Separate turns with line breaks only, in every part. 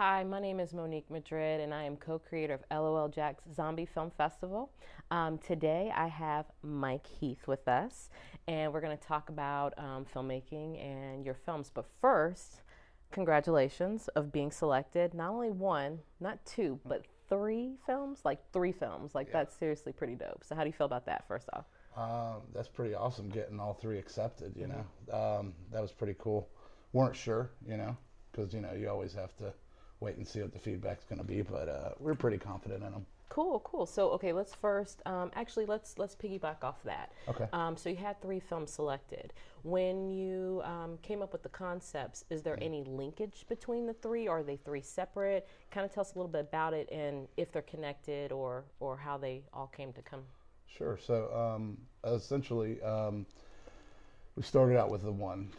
Hi, my name is Monique Madrid, and I am co-creator of LOL Jack's Zombie Film Festival. Today, I have Mike Heath with us, and we're going to talk about filmmaking and your films. But first, congratulations of being selected. Not only one, not two, but three films. Like three films. Like
Yeah,
that's seriously pretty dope. So, how do you feel about that? First off.
that's pretty awesome getting all three accepted, you know. That was pretty cool. Weren't sure, because, you always have to wait and see what the feedback's going to be, but we're pretty confident in them.
Cool, cool. So, okay, let's first actually let's piggyback off that.
Okay.
So you had three films selected. When you came up with the concepts, is there any linkage between the three? Or are they three separate? Kind of tell us a little bit about it and if they're connected or how they all came to come.
Sure. So essentially, we started out with the one,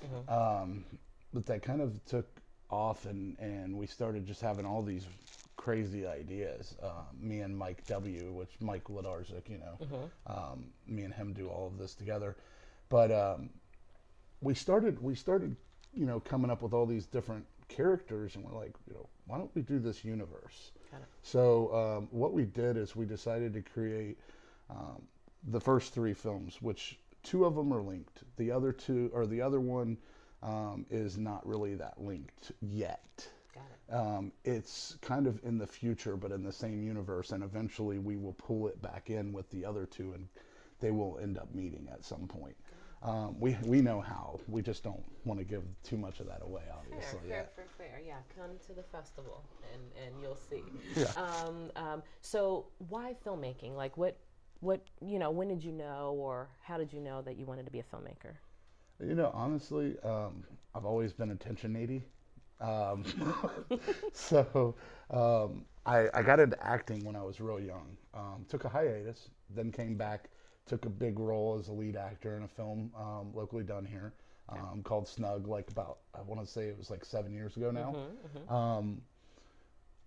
but that kind of took off, and we started just having all these crazy ideas. Me and Mike W, which Mike Ladarzik, me and him do all of this together. But we started, coming up with all these different characters, and we're like, why don't we do this universe?
Got it.
So what we did is we decided to create the first three films, which two of them are linked. The other two, or the other one, is not really that linked yet.
Got it.
It's kind of in the future, but in the same universe, and eventually we will pull it back in with the other two, and they will end up meeting at some point. We know how. We just don't want to give too much of that away, obviously.
Fair. Yeah, come to the festival and you'll see.
Yeah.
So why filmmaking? Like what when did you know or how did you know that you wanted to be a filmmaker?
Honestly, I've always been attention needy. Um, so I got into acting when I was real young. Took a hiatus, then came back, took a big role as a lead actor in a film locally done here called Snug, like about, I want to say it was like 7 years ago now.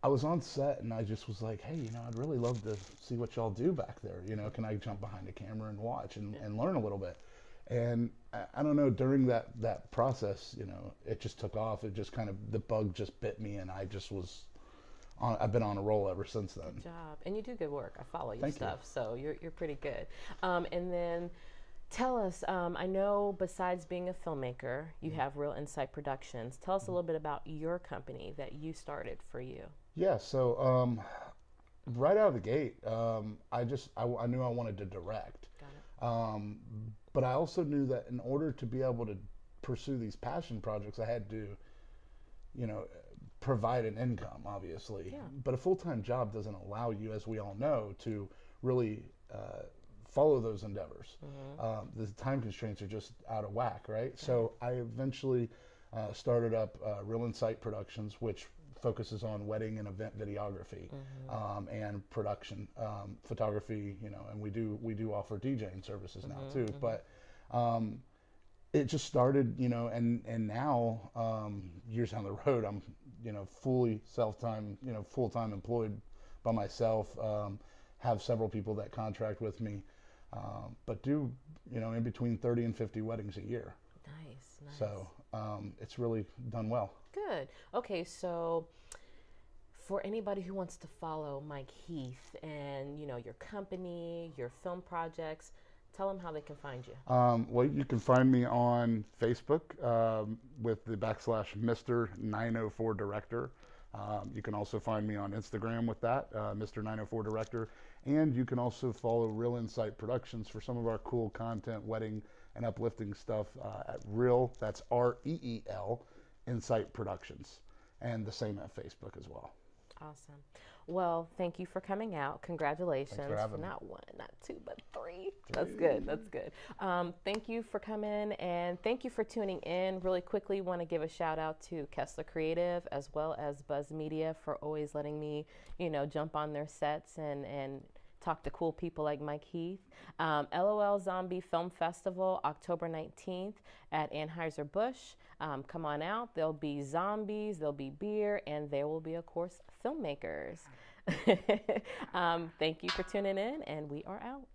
I was on set and I just was like, hey, I'd really love to see what y'all do back there. Can I jump behind the camera and watch and learn a little bit? And I don't know, during that process, it just took off. It just kind of, the bug just bit me, and I just was I've been on a roll ever since then.
Good job. And you do good work. I follow your
Thank you.
stuff, so you're pretty good. And then tell us, I know besides being a filmmaker, you have Real Insight Productions. Tell us a little bit about your company that you started for you.
Yeah, so right out of the gate, I knew I wanted to direct.
Got it.
But I also knew that in order to be able to pursue these passion projects, I had to, provide an income, obviously.
Yeah.
But a full-time job doesn't allow you, as we all know, to really follow those endeavors. The time constraints are just out of whack, right? So I eventually started up Real Insight Productions, which focuses on wedding and event videography and production, photography, and we do offer DJing services now too. But it just started, and now years down the road, I'm fully full-time employed by myself. Have several people that contract with me, but do in between 30 and 50 weddings a year.
Nice.
So it's really done well.
Good. Okay, so for anybody who wants to follow Mike Heath and your company, your film projects, tell them how they can find you.
Well, you can find me on Facebook with the / Mr. 904 Director. You can also find me on Instagram with that, Mr. 904 Director. And you can also follow Real Insight Productions for some of our cool content, wedding and uplifting stuff at Real, that's REEL, Insight Productions. And the same at Facebook as well.
Awesome. Well, thank you for coming out. Congratulations.
Thanks for having me.
Not one, not two, but three. That's good. That's good. Thank you for coming, and thank you for tuning in. Really quickly, want to give a shout out to Kessler Creative as well as Buzz Media for always letting me, jump on their sets and talk to cool people like Mike Heath. LOL Zombie Film Festival, October 19th at Anheuser-Busch. Come on out. There'll be zombies, there'll be beer, and there will be, of course, filmmakers. Thank you for tuning in, and we are out.